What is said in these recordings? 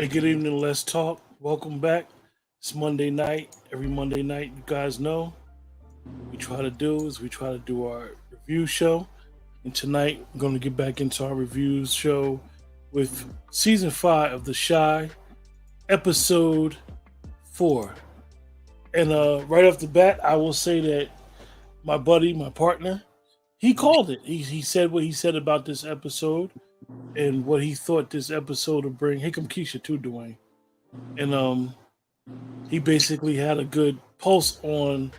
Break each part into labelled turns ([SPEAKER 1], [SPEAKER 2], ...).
[SPEAKER 1] Good evening. Let's talk. Welcome back. It's Monday night. Every Monday night, you guys know what we try to do is we try to do our review show. And tonight, we're going to get back into our reviews show with season 5 of The Shy, episode 4. And right off the bat, I will say that my buddy, my partner, he called it. He said what he said about this episode and what he thought this episode would bring. Here come Keisha too, Dwayne. And he basically had a good pulse on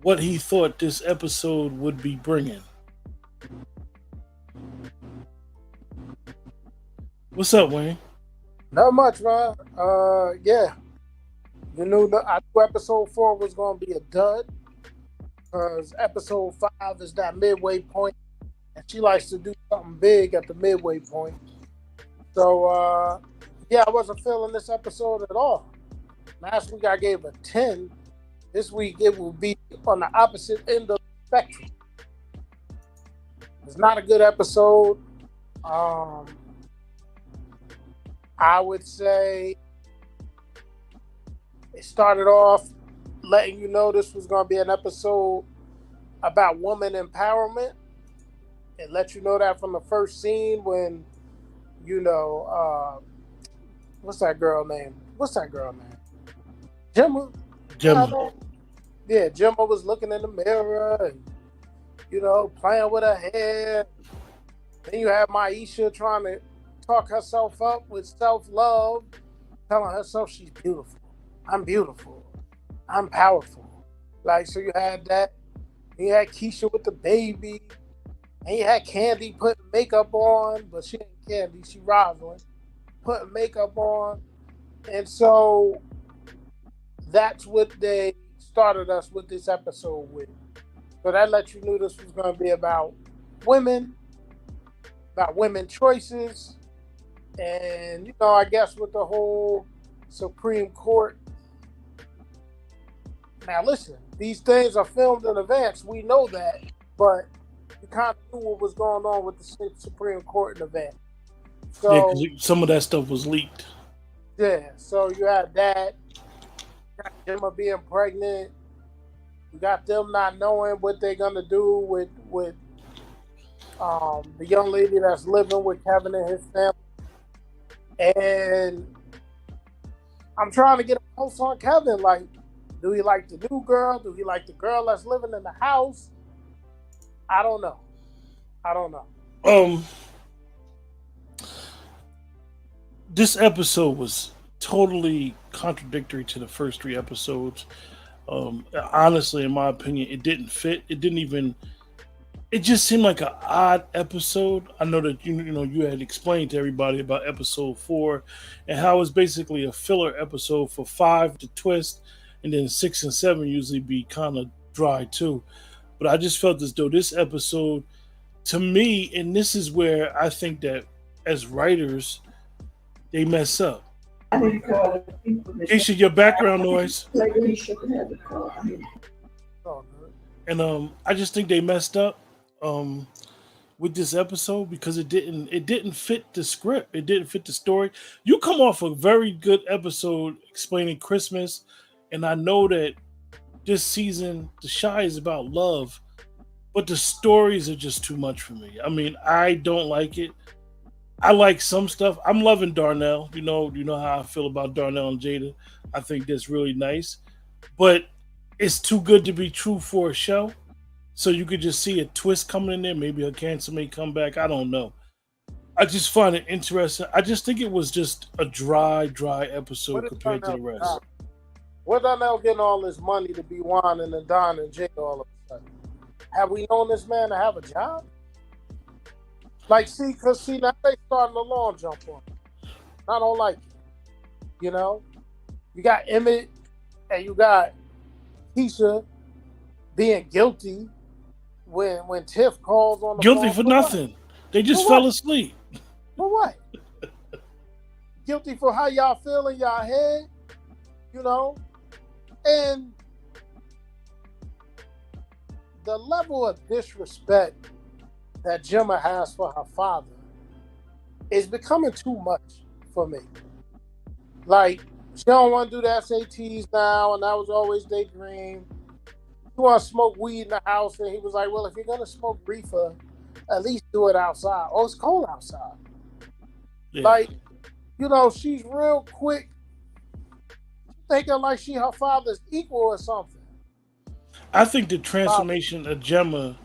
[SPEAKER 1] what he thought this episode would be bringing. What's up, Wayne?
[SPEAKER 2] Not much, man. Yeah. I knew episode 4 was going to be a dud because episode 5 is that midway point, and she likes to do something big at the midway point. So, yeah, I wasn't feeling this episode at all. Last week I gave a 10. This week it will be on the opposite end of the spectrum. It's not a good episode. I would say it started off letting you know this was going to be an episode about woman empowerment. It let you know that from the first scene when, what's that girl name? Gemma.
[SPEAKER 1] Gemma.
[SPEAKER 2] Yeah, Gemma was looking in the mirror and, playing with her hair. Then you have Maisha trying to talk herself up with self-love, telling herself she's beautiful. I'm beautiful. I'm powerful. Like, so you had that. You had Keisha with the baby. And you had Candy putting makeup on, but she ain't Candy, she Rosalind. Putting makeup on. And so that's what they started us with this episode with. So that let you know this was going to be about women choices, and I guess with the whole Supreme Court. Now listen, these things are filmed in advance. We know that, but you kind of knew what was going on with the Supreme Court in advance. So,
[SPEAKER 1] yeah, because some of that stuff was leaked.
[SPEAKER 2] Yeah, so you had that. You got Gemma being pregnant. You got them not knowing what they're gonna do with the young lady that's living with Kevin and his family. And I'm trying to get a pulse on Kevin. Like, do he like the new girl? Do he like the girl that's living in the house? I don't know.
[SPEAKER 1] This episode was totally contradictory to the first 3 episodes. Honestly, in my opinion, it didn't fit. It just seemed like an odd episode. I know that you had explained to everybody about episode 4 and how it's basically a filler episode for 5 to twist, and then 6 and 7 usually be kind of dry too. But I just felt as though this episode, to me, and this is where I think that as writers, they mess up. Keisha, your background noise. And I just think they messed up with this episode because it didn't fit the script. It didn't fit the story. You come off a very good episode explaining Christmas, and I know that this season, The Shy is about love, but the stories are just too much for me. I mean, I don't like it. I like some stuff. I'm loving Darnell. You know how I feel about Darnell and Jada. I think that's really nice, but it's too good to be true for a show. So you could just see a twist coming in there. Maybe her cancer may come back. I don't know. I just find it interesting. I just think it was just a dry episode compared to the rest.
[SPEAKER 2] Where Darnell getting all this money to be whining and Don and Jada all of a sudden? Have we known this man to have a job? Like, because now they starting the long jump on him. I don't like it. You got Emmett and you got Keisha being guilty when Tiff calls on the
[SPEAKER 1] guilty
[SPEAKER 2] phone.
[SPEAKER 1] For nothing. They just fell asleep.
[SPEAKER 2] For what? Guilty for how y'all feel in y'all head, and the level of disrespect that Gemma has for her father is becoming too much for me. Like, she don't want to do the SATs now, and that was always their dream. She want to smoke weed in the house, and he was like, well, if you're going to smoke reefer, at least do it outside. Oh, it's cold outside.
[SPEAKER 1] Yeah.
[SPEAKER 2] Like, she's real quick thinking like she her father's equal or something.
[SPEAKER 1] I think the transformation of Gemma,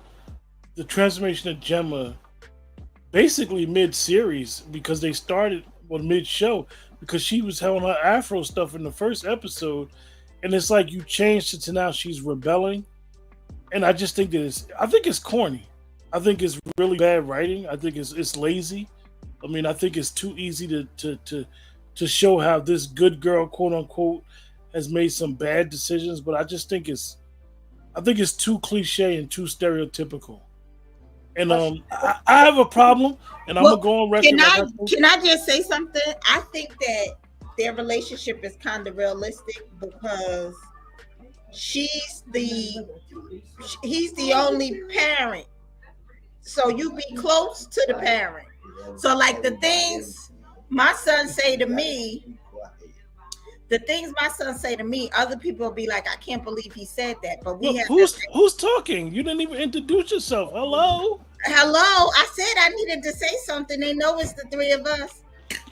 [SPEAKER 1] basically mid-series, because they started mid-show, because she was having her afro stuff in the first episode, and it's like you changed it to now she's rebelling, and I just think that I think it's corny. I think it's really bad writing. I think it's lazy. I mean, I think it's too easy to show how this good girl, quote unquote, has made some bad decisions, but I just think it's too cliche and too stereotypical. And I have a problem, and I'm gonna go on record.
[SPEAKER 3] Can I just say something? I think that their relationship is kind of realistic because he's the only parent, so you be close to the parent. So like the things my son say to me, other people will be like, I can't believe he said that. But
[SPEAKER 1] who's talking? You didn't even introduce yourself. Hello.
[SPEAKER 3] I said I needed to say something. They know it's the three of us.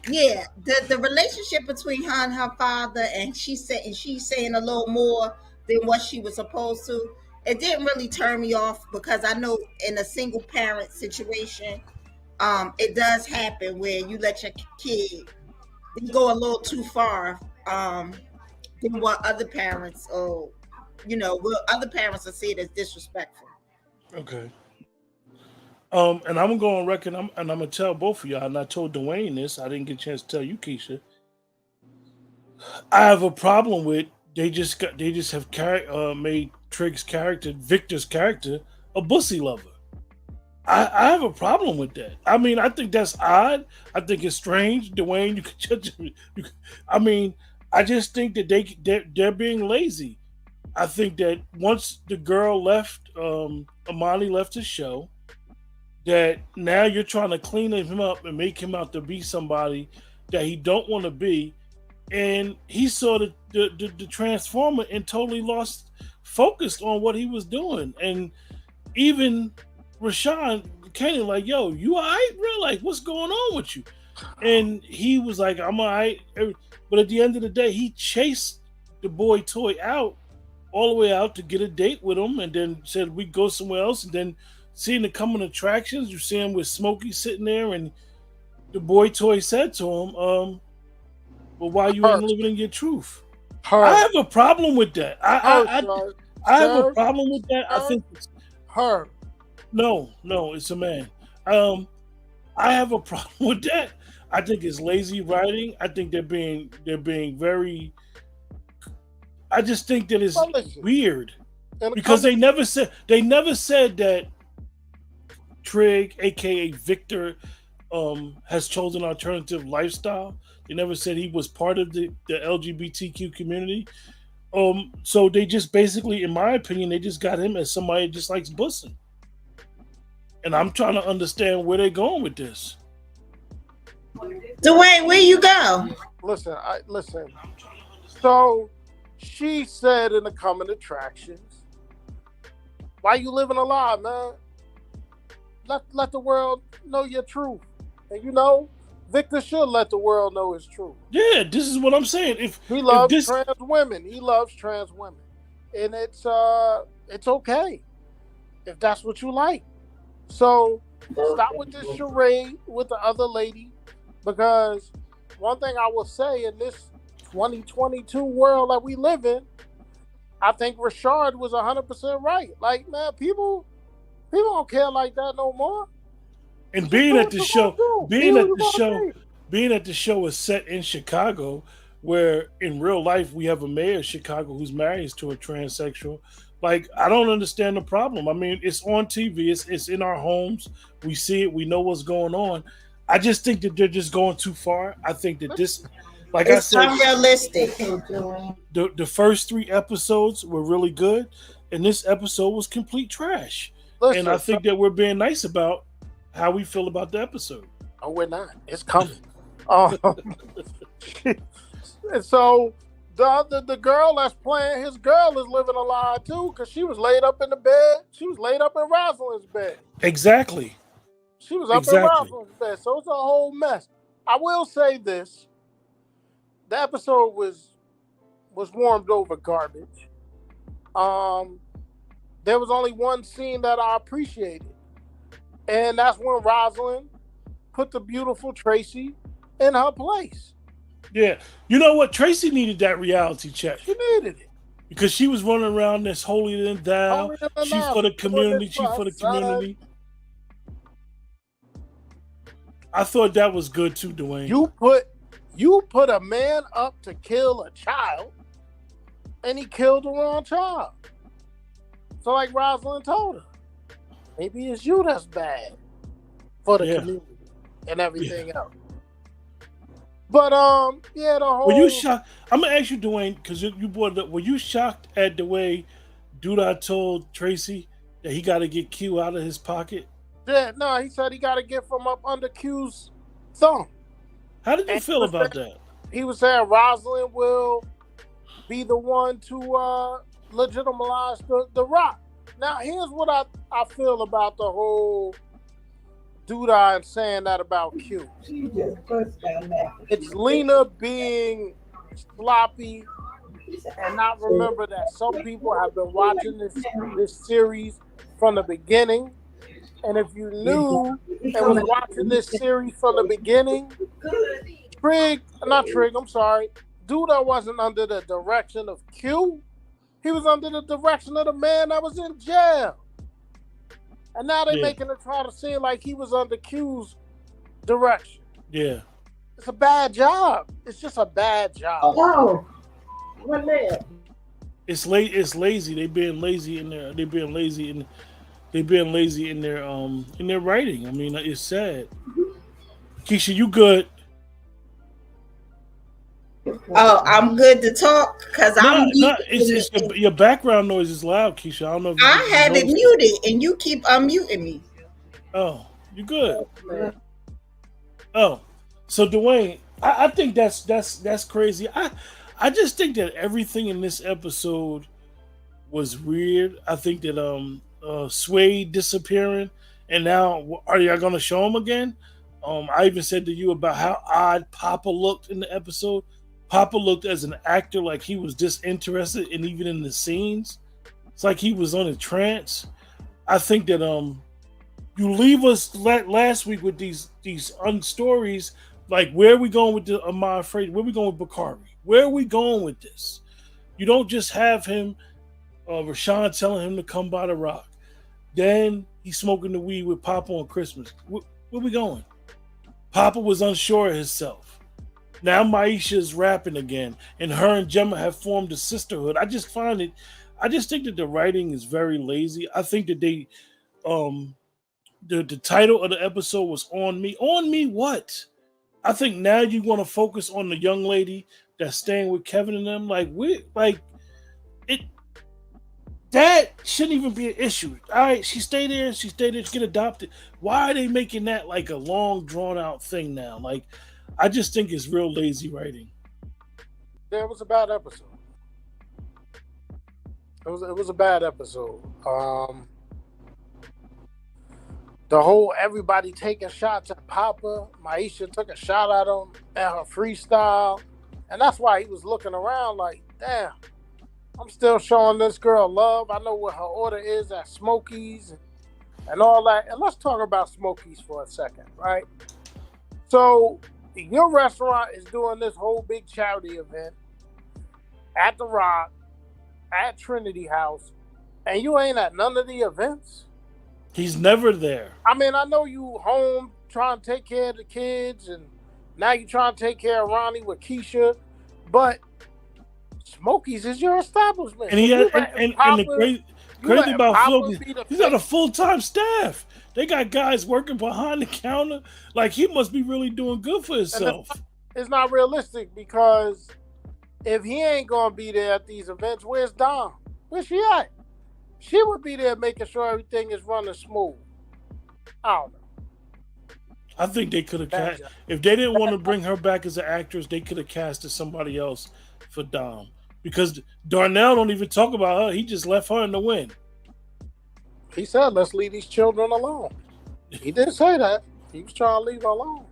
[SPEAKER 3] Yeah, the relationship between her and her father, and she's saying a little more than what she was supposed to. It didn't really turn me off because I know in a single parent situation, it does happen where you let your kid go a little too far than what other parents other parents will see it as disrespectful.
[SPEAKER 1] Okay. And I'm gonna go on record, and I'm gonna tell both of y'all, and I told Dwayne this. I didn't get a chance to tell you, Keisha. I have a problem with they just have made Trig's character, Victor's character, a bussy lover. I have a problem with that. I mean, I think that's odd. I think it's strange. Dwayne, you can judge me. I mean, I just think that they're being lazy. I think that once the girl left, Amani left the show, that now you're trying to clean him up and make him out to be somebody that he don't want to be, and he saw the transformer and totally lost focus on what he was doing. And even Rashawn Kenny, like, yo, you all right, bro? Like, what's going on with you? And he was like, I'm all right. But at the end of the day, he chased the boy toy out, all the way out to get a date with him, and then said we go somewhere else. And then seeing the coming attractions, you see him with Smokey sitting there, and the boy toy said to him, well, why you ain't living in your truth? I have a problem with that. I have a problem with that. I think it's
[SPEAKER 2] her.
[SPEAKER 1] No, it's a man. I have a problem with that. I think it's lazy writing. I think they're being very. I just think that it's weird because they never said that Trig, aka Victor, has chosen an alternative lifestyle. They never said he was part of the LGBTQ community. So they just basically, in my opinion, they just got him as somebody that just likes bussing. And I'm trying to understand where they're going with this.
[SPEAKER 3] Dwayne, where you go?
[SPEAKER 2] Listen. So she said in the coming attractions, why you living a lie, man? Let the world know your truth. And Victor should let the world know his truth.
[SPEAKER 1] Yeah, this is what I'm saying. If
[SPEAKER 2] he loves trans women, and it's okay if that's what you like. So stop with this charade with the other lady, because one thing I will say in this 2022 world that we live in, I think Rashard was 100% right. Like, man, people don't care like that no more.
[SPEAKER 1] And being at the show is set in Chicago, where in real life we have a mayor of Chicago who's married to a transsexual. Like, I don't understand the problem. I mean, it's on TV, it's in our homes, we see it, we know what's going on. I just think that they're just going too far. I think that this, like
[SPEAKER 3] it's
[SPEAKER 1] I said,
[SPEAKER 3] unrealistic.
[SPEAKER 1] The first 3 episodes were really good, and this episode was complete trash.
[SPEAKER 2] Listen,
[SPEAKER 1] and I think that we're being nice about how we feel about the episode.
[SPEAKER 2] Oh, we're not. It's coming. And so the girl that's playing his girl is living a lie too, because she was laid up in the bed. She was laid up in Rosalind's bed.
[SPEAKER 1] Exactly.
[SPEAKER 2] She was up in Rosalind's bed. So it's a whole mess. I will say this. The episode was warmed over garbage. There was only one scene that I appreciated. And that's when Rosalind put the beautiful Tracy in her place.
[SPEAKER 1] Yeah. You know what? Tracy needed that reality check.
[SPEAKER 2] She needed it.
[SPEAKER 1] Because she was running around this holier than thou. She's for the community. She's for the community. I thought that was good too, Dwayne.
[SPEAKER 2] You put a man up to kill a child, and he killed the wrong child. So like Rosalind told her, maybe it's you that's bad for the community and everything else. But the whole.
[SPEAKER 1] Were you shocked? I'm gonna ask you, Dwayne, because you brought it up. Were you shocked at the way Duda told Tracy that he got to get Q out of his pocket?
[SPEAKER 2] Yeah, no, he said he got to get from up under Q's thumb.
[SPEAKER 1] How did you feel about that?
[SPEAKER 2] He was saying Rosalind will be the one to legitimize the Rock. Now, here's what I feel about the whole Duda and saying that about Q. It's Lena being sloppy and not remember that some people have been watching this series from the beginning. And if you knew and was watching this series from the beginning, Duda wasn't under the direction of Q. He was under the direction of the man that was in jail. And now they're making it try to seem like he was under Q's direction.
[SPEAKER 1] Yeah.
[SPEAKER 2] It's a bad job. It's just a bad job.
[SPEAKER 3] Oh, what that?
[SPEAKER 1] It's lazy. They're being lazy in there. They're being lazy in their writing. I mean, it's sad. Keisha, you good?
[SPEAKER 3] Oh, I'm good to talk because
[SPEAKER 1] it's your background noise is loud, Keisha. I don't know if
[SPEAKER 3] I have it muted and you keep unmuting me.
[SPEAKER 1] Oh, you good? Oh, so Dwayne, I think that's crazy. I just think that everything in this episode was weird. I think that Sway disappearing, and now are y'all gonna show him again? I even said to you about how odd Papa looked in the episode. Papa looked as an actor like he was disinterested, and even in the scenes, it's like he was on a trance. I think that you leave us last week with these stories. Like, where are we going with the Ahmad Frady? Where are we going with Bakari? Where are we going with this? You don't just have him, Rashawn telling him to come by the Rock. Then he's smoking the weed with Papa on Christmas. Where we going? Papa was unsure of himself. Now Maisha's rapping again, and her and Gemma have formed a sisterhood. I just think that the writing is very lazy. I think that they, the title of the episode was On Me. On Me what? I think now you want to focus on the young lady that's staying with Kevin and them. That shouldn't even be an issue. All right, she stayed there, she get adopted. Why are they making that like a long, drawn out thing now? Like, I just think it's real lazy writing.
[SPEAKER 2] Yeah, it was a bad episode. It was a bad episode. The whole everybody taking shots at Papa. Maisha took a shot at him at her freestyle. And that's why he was looking around like, damn, I'm still showing this girl love. I know what her order is at Smokey's and all that. And let's talk about Smokey's for a second, right? So your restaurant is doing this whole big charity event at the Rock, at Trinity House, and you ain't at none of the events?
[SPEAKER 1] He's never there.
[SPEAKER 2] I mean, I know you home trying to take care of the kids, and now you're trying to take care of Ronnie with Keisha, but Smokey's is your establishment.
[SPEAKER 1] And the crazy about Smokey's, he's got a full-time staff. They got guys working behind the counter. Like, he must be really doing good for himself.
[SPEAKER 2] It's not realistic, because if he ain't going to be there at these events, where's Dom? Where's she at? She would be there making sure everything is running smooth. I don't know.
[SPEAKER 1] I think they could have
[SPEAKER 2] Bad
[SPEAKER 1] cast
[SPEAKER 2] job.
[SPEAKER 1] if they didn't want to bring her back as an actress, they could have casted somebody else for Dom. Because Darnell don't even talk about her. He just left her in the wind.
[SPEAKER 2] He said, "Let's leave these children alone." He didn't say that. He was trying to leave her alone.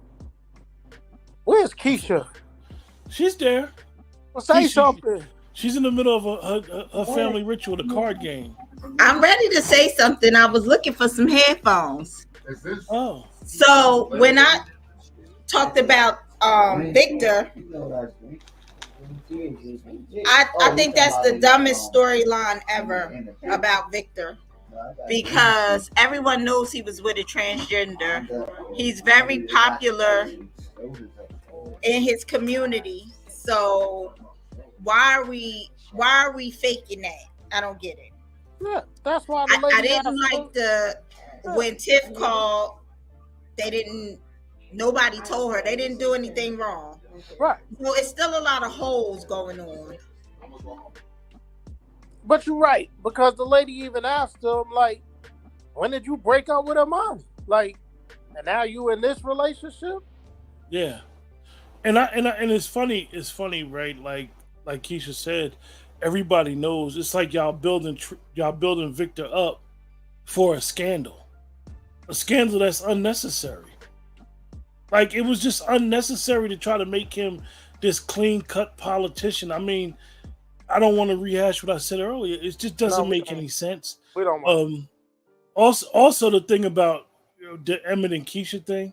[SPEAKER 2] Where's Keisha?
[SPEAKER 1] She's there.
[SPEAKER 2] Well, say
[SPEAKER 1] Keisha-
[SPEAKER 2] something.
[SPEAKER 1] She's in the middle of her family ritual, the card game.
[SPEAKER 3] I'm ready to say something. I was looking for some headphones.
[SPEAKER 1] Oh,
[SPEAKER 3] So when I talked about Victor, I think that's the dumbest storyline ever about Victor, because everyone knows he was with a transgender. He's very popular in his community. So why are we faking that? I don't get it.
[SPEAKER 2] Yeah, that's why the lady
[SPEAKER 3] I didn't
[SPEAKER 2] asked
[SPEAKER 3] like when Tiff called. Nobody told her they didn't do anything wrong.
[SPEAKER 2] right.
[SPEAKER 3] So it's still a lot of holes going on.
[SPEAKER 2] But you're right, because the lady even asked him, like, when did you break up with her mom? Like, and now you in this relationship?
[SPEAKER 1] yeah. And it's funny, right? Like Keisha said, everybody knows. It's like y'all building Victor up for a scandal that's unnecessary. Like, it was just unnecessary to try to make him this clean-cut politician. I mean, I don't want to rehash what I said earlier. It just doesn't make any sense.
[SPEAKER 2] We don't mind.
[SPEAKER 1] Also, the thing about the Emmett and Keisha thing,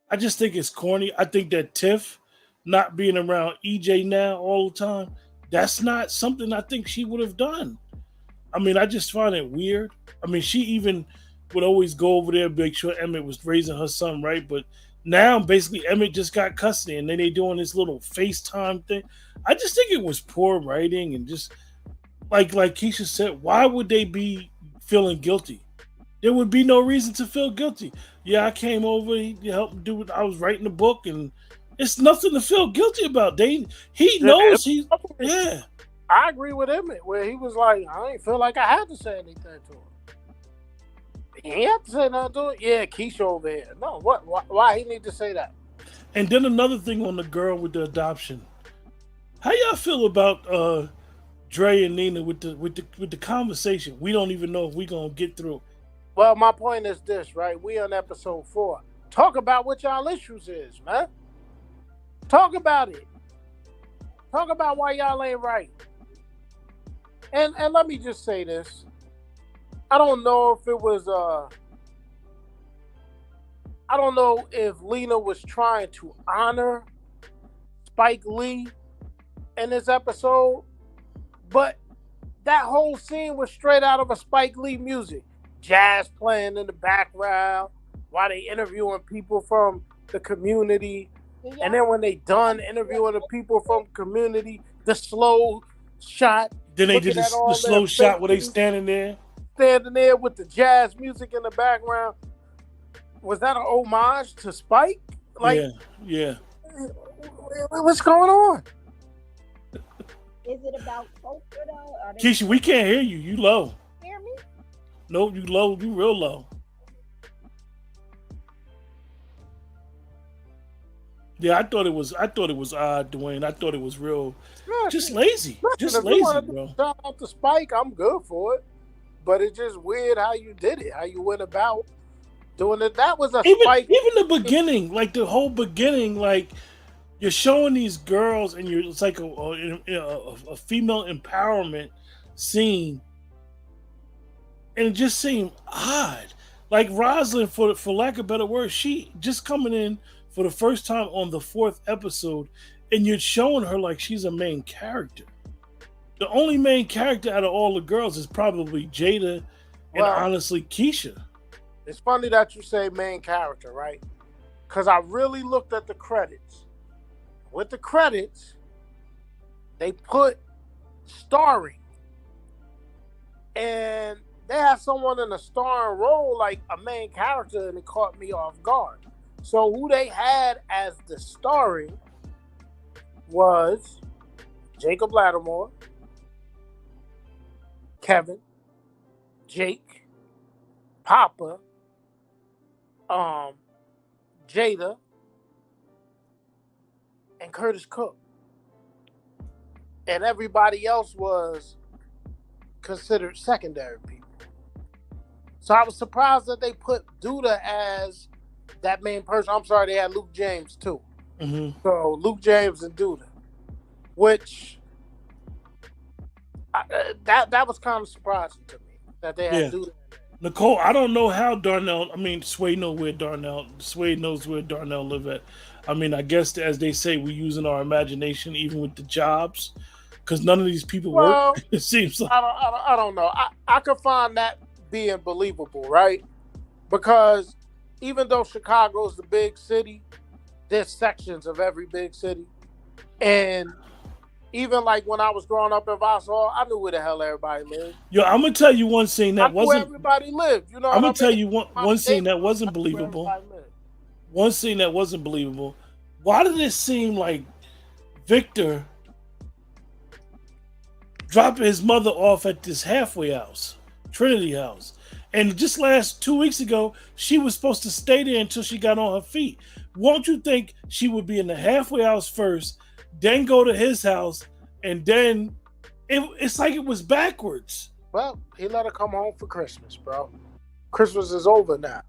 [SPEAKER 1] I just think it's corny. I think that Tiff not being around EJ now all the time, that's not something I think she would have done. I mean, I just find it weird. I mean, she even would always go over there, make sure Emmett was raising her son right, but now basically Emmett just got custody, and then they doing this little FaceTime thing. I just think it was poor writing, and just like Keisha said, why would they be feeling guilty? There would be no reason to feel guilty. Yeah, I came over, he helped do it. I was writing the book, and it's nothing to feel guilty about. He knows he's yeah.
[SPEAKER 2] I agree with Emmett, where he was like, I didn't feel like I had to say anything to him. He ain't have to say nothing to it. Yeah, Keisha over here. No, what? Why he need to say that?
[SPEAKER 1] And then another thing on the girl with the adoption. How y'all feel about Dre and Nina with the conversation? We don't even know if we gonna get through.
[SPEAKER 2] Well, my point is this, right? We on episode 4. Talk about what y'all issues is, man. Talk about it. Talk about why y'all ain't right. And let me just say this. I don't know if it was I don't know if Lena was trying to honor Spike Lee in this episode, but that whole scene was straight out of a Spike Lee music. Jazz playing in the background while they interviewing people from the community. And then when they done interviewing the people from community, the slow shot.
[SPEAKER 1] Then they did
[SPEAKER 2] looking at
[SPEAKER 1] the
[SPEAKER 2] all
[SPEAKER 1] slow
[SPEAKER 2] their
[SPEAKER 1] shot where they
[SPEAKER 2] faces,
[SPEAKER 1] standing there.
[SPEAKER 2] standing there with the jazz music in the background. Was that an homage to Spike? Like,
[SPEAKER 1] yeah.
[SPEAKER 2] What's going on?
[SPEAKER 3] Is it about culture though?
[SPEAKER 1] Keisha, we can't hear you. You low.
[SPEAKER 3] Hear me?
[SPEAKER 1] No, you low. You real low. Yeah, I thought it was odd, Dwayne. I thought it was real, just lazy, just
[SPEAKER 2] if you
[SPEAKER 1] lazy,
[SPEAKER 2] wanted to
[SPEAKER 1] bro.
[SPEAKER 2] shout out to Spike, I'm good for it. But it's just weird how you did it, how you went about doing it. That was a Spike.
[SPEAKER 1] Even the beginning, like the whole beginning, like you're showing these girls, and it's like a female empowerment scene, and it just seemed odd. Like Rosalind, for lack of better word, she just coming in for the first time on the 4th episode, and you're showing her like she's a main character. The only main character out of all the girls is probably Jada and honestly Keisha.
[SPEAKER 2] It's funny that you say main character, right? Because I really looked at the credits. With the credits, they put starring. And they have someone in a starring role like a main character, and it caught me off guard. So who they had as the starring was Jacob Lattimore, Kevin, Jake, Papa, Jada, and Curtis Cook. And everybody else was considered secondary people. So I was surprised that they put Duda as that main person. I'm sorry, they had Luke James too.
[SPEAKER 1] Mm-hmm.
[SPEAKER 2] So Luke James and Duda, which that was kind of surprising to me that they had Duda.
[SPEAKER 1] Nicole, I don't know how Darnell. I mean, Sway knows where Darnell live at. I mean, I guess as they say, we're using our imagination even with the jobs, because none of these people work. It seems like
[SPEAKER 2] I don't know. I could find that being believable, right? Because even though Chicago is the big city, there's sections of every big city, and even like when I was growing up in Vauxhall, I knew where the hell everybody lived.
[SPEAKER 1] Yo, I'm gonna tell you one scene that wasn't.
[SPEAKER 2] Where everybody lived. You know,
[SPEAKER 1] I'm gonna tell you one scene that wasn't believable. One scene that wasn't believable. Why did it seem like Victor dropping his mother off at this halfway house, Trinity House, and just last 2 weeks ago she was supposed to stay there until she got on her feet? Won't you think she would be in the halfway house first, then go to his house, and then it's like it was backwards?
[SPEAKER 2] Well, he let her come home for Christmas, bro. Christmas is over now.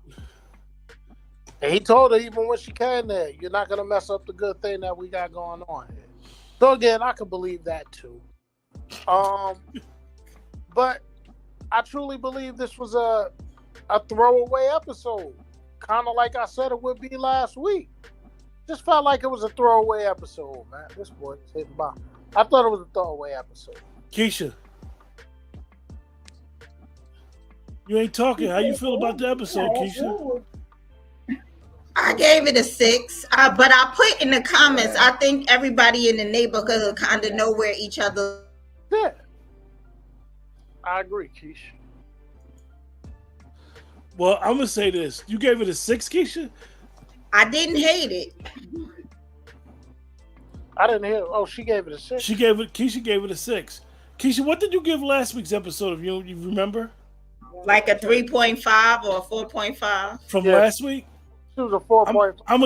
[SPEAKER 2] And he told her even when she came there, you're not going to mess up the good thing that we got going on here. So again, I could believe that too. But I truly believe this was a throwaway episode. Kind of like I said it would be last week. Just felt like it was a throwaway episode, man. This boy is hitting by. I thought it was a throwaway episode.
[SPEAKER 1] Keisha, you ain't talking. How you feel about the episode, Keisha?
[SPEAKER 3] I gave it a 6, but I put in the comments, I think everybody in the neighborhood kind of know where each other.
[SPEAKER 2] Yeah, I agree, Keisha.
[SPEAKER 1] Well, I'm gonna say this: you gave it a 6, Keisha.
[SPEAKER 3] I didn't hate it.
[SPEAKER 2] I didn't hear. Oh, she gave it a 6.
[SPEAKER 1] Keisha gave it a 6. Keisha, what did you give last week's episode? If you remember,
[SPEAKER 3] like a 3.5 or a 4.5
[SPEAKER 1] from last week.
[SPEAKER 2] It was a 4.5.
[SPEAKER 1] I'm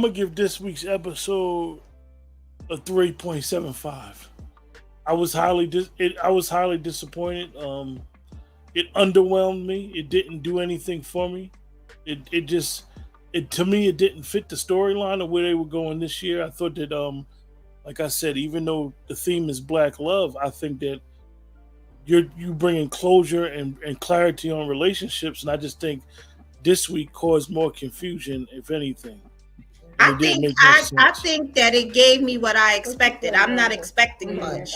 [SPEAKER 1] gonna give this week's episode a 3.75. I was highly disappointed. It underwhelmed me. It didn't do anything for me. To me, it didn't fit the storyline of where they were going this year. I thought that, like I said, even though the theme is Black love, I think that you bringing closure and clarity on relationships, and I just think this week caused more confusion, if anything.
[SPEAKER 3] I think that it gave me what I expected. I'm not expecting much.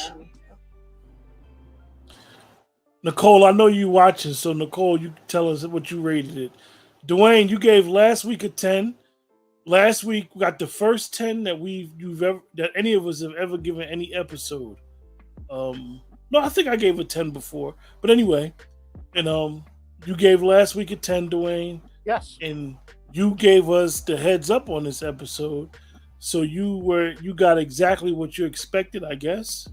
[SPEAKER 1] Nicole, I know you watching, so Nicole, you tell us what you rated it. Dwayne, you gave last week a 10. Last week we got the first 10 that any of us have ever given any episode. No, I think I gave a 10 before, but anyway, and you gave last week a 10, Dwayne.
[SPEAKER 2] Yes.
[SPEAKER 1] And you gave us the heads up on this episode, so you got exactly what you expected, I guess.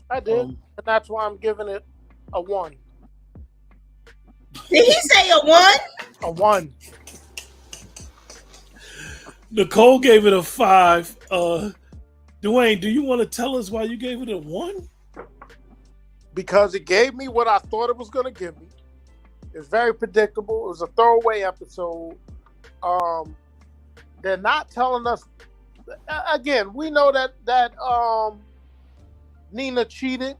[SPEAKER 2] I did, and that's why I'm giving it a 1.
[SPEAKER 3] Did he say a 1?
[SPEAKER 2] A 1.
[SPEAKER 1] Nicole gave it a 5. Dwayne, do you want to tell us why you gave it a 1?
[SPEAKER 2] Because it gave me what I thought it was going to give me. It's very predictable. It was a throwaway episode. They're not telling us. Again, we know that Nina cheated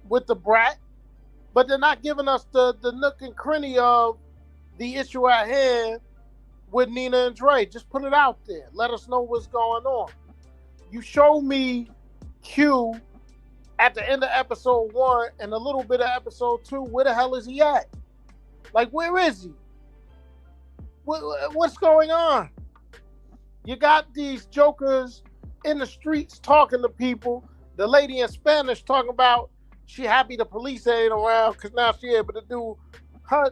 [SPEAKER 2] with the brat, but they're not giving us the nook and cranny of the issue at hand with Nina and Dre. Just put it out there. Let us know what's going on. You show me Q at the end of episode 1 and a little bit of episode 2. Where the hell is he at? Like, where is he? What's going on? You got these jokers in the streets talking to people. The lady in Spanish talking about she happy the police ain't around because now she able to do her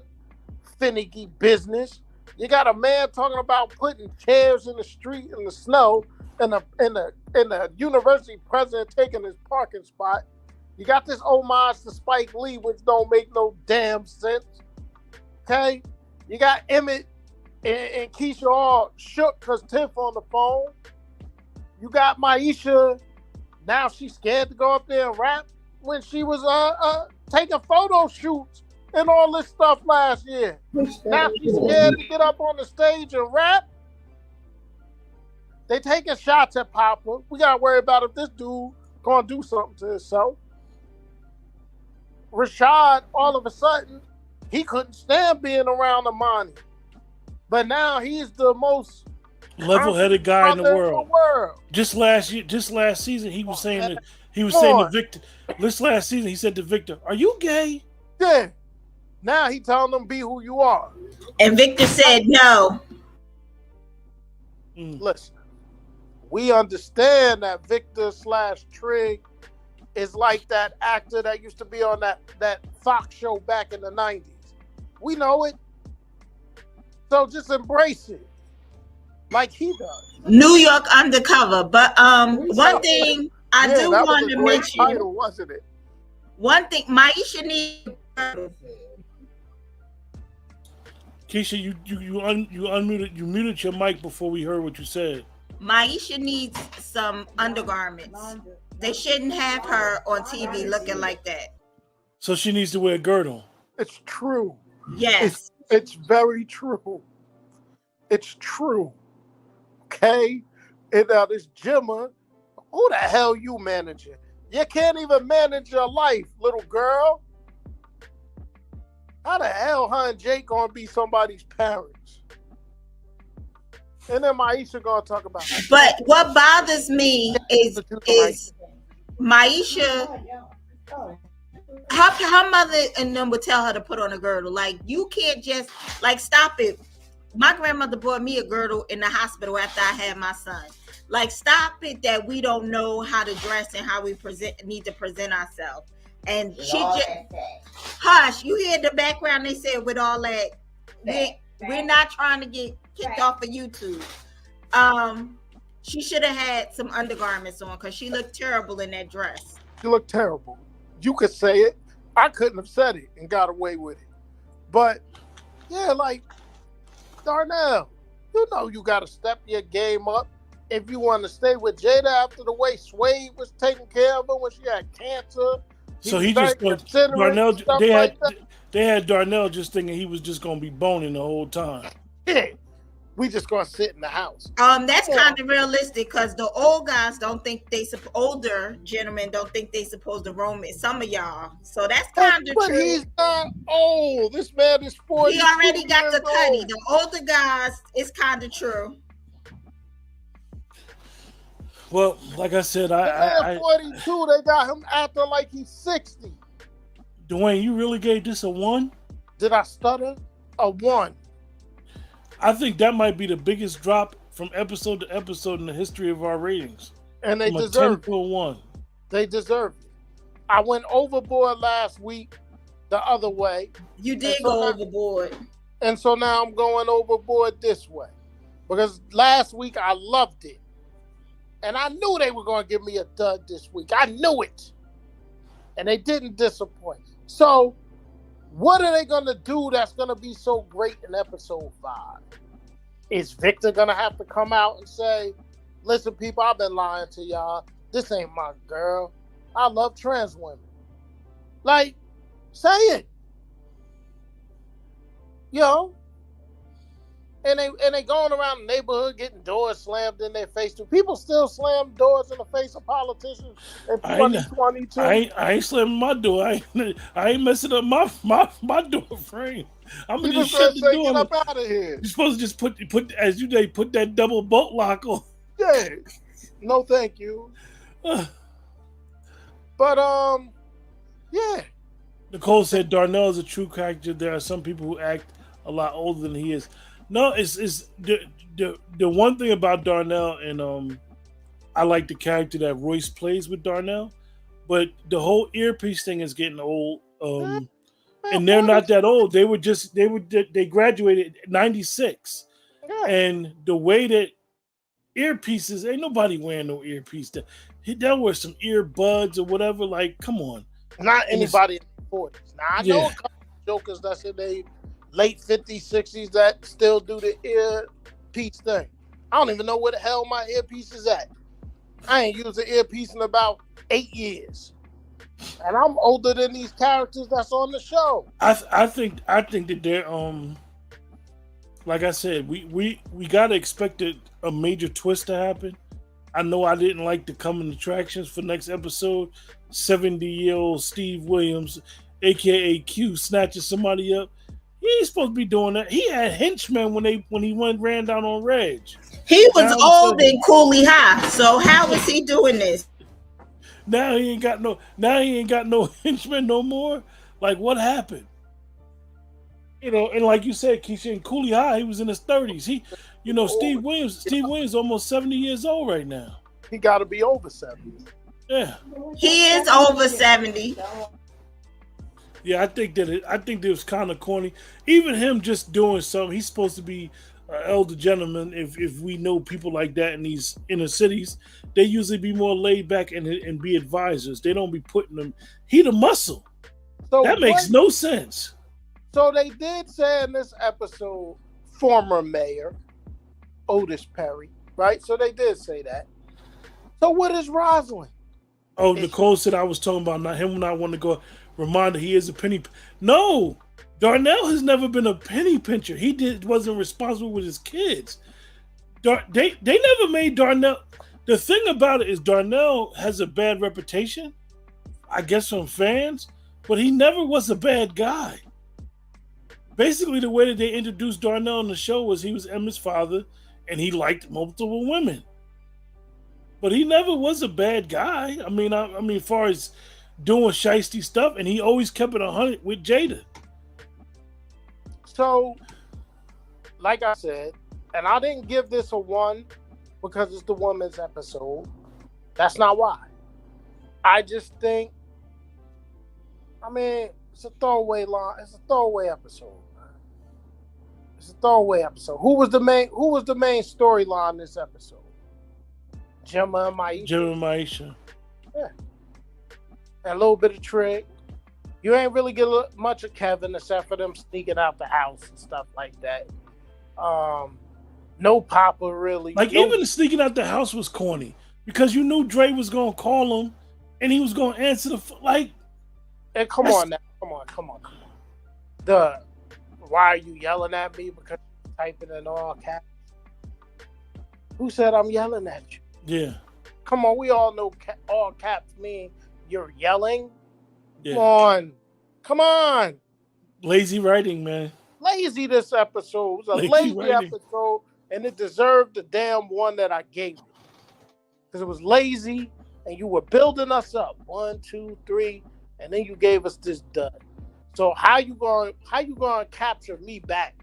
[SPEAKER 2] finicky business. You got a man talking about putting chairs in the street in the snow, and the university president taking his parking spot. You got this homage to Spike Lee, which don't make no damn sense. Okay, you got Emmett and Keisha all shook because Tiff on the phone. You got Maisha. Now she's scared to go up there and rap when she was taking photo shoots and all this stuff last year. Now she's scared to get up on the stage and rap. They taking shots at Papa. We gotta worry about if this dude gonna do something to himself. Rashad, all of a sudden, he couldn't stand being around Amani. But now he's the most
[SPEAKER 1] level-headed guy in the world.
[SPEAKER 2] world.
[SPEAKER 1] Just last season, he was saying that to Victor. This last season, he said to Victor, "Are you gay?"
[SPEAKER 2] Yeah. Now he telling them be who you are.
[SPEAKER 3] And Victor said no.
[SPEAKER 2] Listen, we understand that Victor / Trig is like that actor that used to be on that Fox show back in the 90s. We know it. So just embrace it. Like he does.
[SPEAKER 3] New York Undercover. But one thing I do want to mention.
[SPEAKER 2] Title, wasn't it?
[SPEAKER 3] One thing, Maisha needs.
[SPEAKER 1] Keisha, you muted your mic before we heard what you said.
[SPEAKER 3] Maisha needs some undergarments. They shouldn't have her on TV looking like that.
[SPEAKER 1] So she needs to wear a girdle.
[SPEAKER 2] It's true.
[SPEAKER 3] Yes.
[SPEAKER 2] It's very true. It's true. Okay? And now this Gemma, who the hell you managing? You can't even manage your life, little girl. How the hell her and Jake gonna be somebody's parents? And then Maisha gonna talk about it.
[SPEAKER 3] But what bothers me is Maisha, her mother and them would tell her to put on a girdle. Like, you can't just, like, stop it. My grandmother bought me a girdle in the hospital after I had my son. Like, stop it that we don't know how to dress and how we need to present ourselves. And she just, hush, you hear the background they said with all that. We're not trying to get kicked off of YouTube. She should have had some undergarments on because she looked terrible in that dress.
[SPEAKER 2] She looked terrible. You could say it. I couldn't have said it and got away with it. But, yeah, like, Darnell, you know you got to step your game up if you want to stay with Jada after the way Swade was taking care of her when she had cancer.
[SPEAKER 1] So he just Darnell. They had Darnell just thinking he was just gonna be boning the whole time.
[SPEAKER 2] Yeah, we just gonna sit in the house.
[SPEAKER 3] That's kind of realistic because the old guys don't think older gentlemen don't think they supposed to romance some of y'all. So that's kind of true. But
[SPEAKER 2] he's not old. This man is 40.
[SPEAKER 3] He already got the cutty. The older guys, it's kind of true.
[SPEAKER 1] Well, like I said, I
[SPEAKER 2] 42. They got him acting like he's 60.
[SPEAKER 1] Dwayne, you really gave this a 1?
[SPEAKER 2] Did I stutter? A 1.
[SPEAKER 1] I think that might be the biggest drop from episode to episode in the history of our ratings.
[SPEAKER 2] And they deserve it.
[SPEAKER 1] 1.
[SPEAKER 2] They deserve it. I went overboard last week the other way.
[SPEAKER 3] You did go overboard.
[SPEAKER 2] And so now I'm going overboard this way. Because last week I loved it. And I knew they were going to give me a dud this week. I knew it. And they didn't disappoint. So, what are they going to do that's going to be so great in episode 5? Is Victor going to have to come out and say, listen, people, I've been lying to y'all. This ain't my girl. I love trans women. Like, say it. You know? And they going around the neighborhood getting doors slammed in their face. Do people still slam doors in the face of politicians in 2022?
[SPEAKER 1] I ain't slamming my door. I ain't messing up my door frame. I'm gonna just shut the door.
[SPEAKER 2] Get up out of here.
[SPEAKER 1] You're supposed to just put as you say, put that double bolt lock on.
[SPEAKER 2] Yeah. No, thank you. But yeah.
[SPEAKER 1] Nicole said Darnell is a true character. There are some people who act a lot older than he is. No, it's the one thing about Darnell, and I like the character that Royce plays with Darnell, but the whole earpiece thing is getting old. And they're not that old. They graduated in 96, and the way that earpieces, ain't nobody wearing no earpiece. They'll wear some earbuds or whatever. Like, come on.
[SPEAKER 2] Not anybody in the 40s. Now I know a couple of jokers that's in their late 50s, 60s that still do the earpiece thing. I don't even know where the hell my earpiece is at. I ain't used an earpiece in about 8 years. And I'm older than these characters that's on the show.
[SPEAKER 1] I think that they're like I said, we gotta expect a major twist to happen. I know I didn't like the coming attractions for next episode. 70-year-old Steve Williams, aka Q, snatching somebody up. He ain't supposed to be doing that. He had henchmen when he ran down on Reg.
[SPEAKER 3] He was old and coolly high. So how is he doing this?
[SPEAKER 1] Now he ain't got no henchmen no more. Like, what happened? You know, and like you said, Keisha, in Cooley High, he was in his 30s. Steve Williams almost 70 years old right now.
[SPEAKER 2] He got to be over 70.
[SPEAKER 1] Yeah.
[SPEAKER 3] He is over 70.
[SPEAKER 1] Yeah, I think that it was kind of corny. Even him just doing something, he's supposed to be an elder gentleman. If we know people like that in these inner cities, they usually be more laid back and be advisors. They don't be putting them. He the muscle. So that makes no sense.
[SPEAKER 2] So they did say in this episode, former mayor Otis Perry, right? So they did say that. So what is Rosalind?
[SPEAKER 1] Oh, Nicole said I was talking about not wanting to go. Reminder, he is a penny. No, Darnell has never been a penny pincher. He wasn't responsible with his kids. They never made Darnell. The thing about it is Darnell has a bad reputation, I guess, from fans, but he never was a bad guy. Basically, the way that they introduced Darnell on the show was he was Emmett's father, and he liked multiple women. But he never was a bad guy. I mean, as far as doing shiesty stuff, and he always kept it 100 with Jada.
[SPEAKER 2] So, like I said, and I didn't give this a 1 because it's the women's episode. That's not why. I just think, it's a throwaway line. It's a throwaway episode. It's a throwaway episode. Who was the main storyline this episode? Gemma and Maisha. Yeah. And a little bit of Trig. You ain't really get much of Kevin except for them sneaking out the house and stuff like that. No Papa really.
[SPEAKER 1] Even sneaking out the house was corny because you knew Dre was gonna call him and he was gonna answer the
[SPEAKER 2] Hey, come on now. Come on. Why are you yelling at me because you're typing in all caps? Who said I'm yelling at you?
[SPEAKER 1] Yeah.
[SPEAKER 2] Come on, we all know all caps mean you're yelling.
[SPEAKER 1] Yeah.
[SPEAKER 2] Come on.
[SPEAKER 1] Lazy writing, man.
[SPEAKER 2] Lazy this episode. It was a lazy episode, and it deserved the damn 1 that I gave it. Because it was lazy, and you were building us up. 1, 2, 3, and then you gave us this dud. So how you going to capture me back?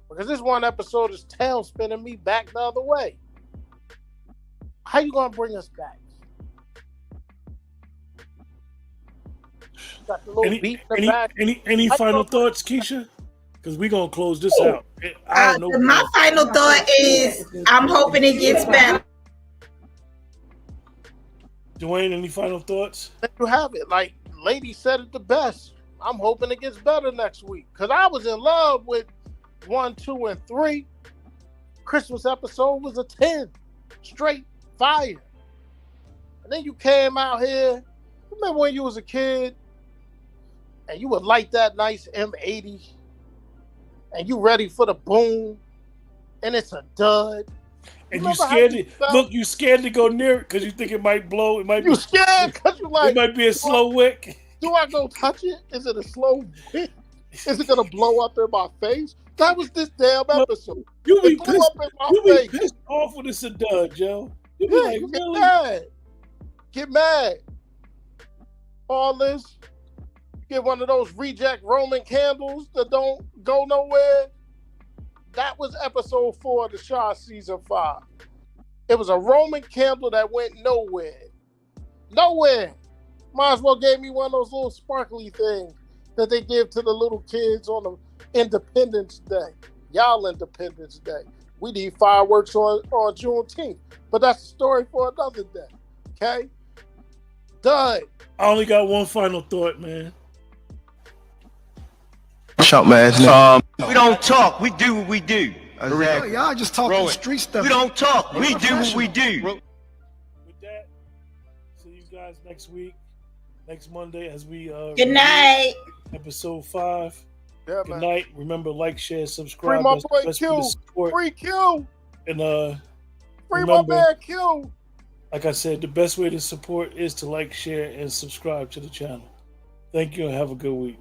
[SPEAKER 2] Because this one episode is tail spinning me back the other way. How you going to bring us back? Got the little beat in the back.
[SPEAKER 1] Any final thoughts, Keisha? Because we're going to close this out. I don't know.
[SPEAKER 3] My final thought is I'm hoping it gets better.
[SPEAKER 1] Dwayne, any final thoughts?
[SPEAKER 2] There you have it. Like Lady said it the best. I'm hoping it gets better next week. Because I was in love with 1, 2, and 3. Christmas episode was a 10. Straight fire. And then you came out here. Remember when you was a kid and you would light that nice M80 and you ready for the boom and it's a dud.
[SPEAKER 1] And you scared to go near it because you think it might blow. It might be
[SPEAKER 2] scared because you like
[SPEAKER 1] it might be a slow wick.
[SPEAKER 2] Do I go touch it? Is it a slow wick? Is it gonna blow up in my face? That was this damn episode.
[SPEAKER 1] You be pissed off when it's a dud, Joe. You be like, really?
[SPEAKER 2] Get mad. All this. Get one of those reject Roman candles that don't go nowhere. That was episode 4 of the Shaw season 5. It was a Roman candle that went nowhere. Nowhere. Might as well gave me one of those little sparkly things that they give to the little kids on the Independence Day. Y'all Independence Day. We need fireworks on Juneteenth. But that's a story for another day. Okay? Done.
[SPEAKER 1] I only got one final thought, man.
[SPEAKER 4] Chump ass nigga.
[SPEAKER 5] We don't talk. We do what we do.
[SPEAKER 4] Exactly.
[SPEAKER 6] Y'all just talking street stuff.
[SPEAKER 5] We don't talk. We do what we do.
[SPEAKER 1] With that, see you guys next week, next Monday, as we
[SPEAKER 3] Good night.
[SPEAKER 1] episode 5.
[SPEAKER 2] Yeah,
[SPEAKER 1] Good
[SPEAKER 2] man.
[SPEAKER 1] night. Remember, like, share, subscribe.
[SPEAKER 2] Free my
[SPEAKER 1] That's
[SPEAKER 2] boy
[SPEAKER 1] the best way to
[SPEAKER 2] Q.
[SPEAKER 1] support.
[SPEAKER 2] Free Q.
[SPEAKER 1] And
[SPEAKER 2] Free
[SPEAKER 1] remember,
[SPEAKER 2] my man Q.
[SPEAKER 1] like I said, the best way to support is to like, share, and subscribe to the channel. Thank you and have a good week.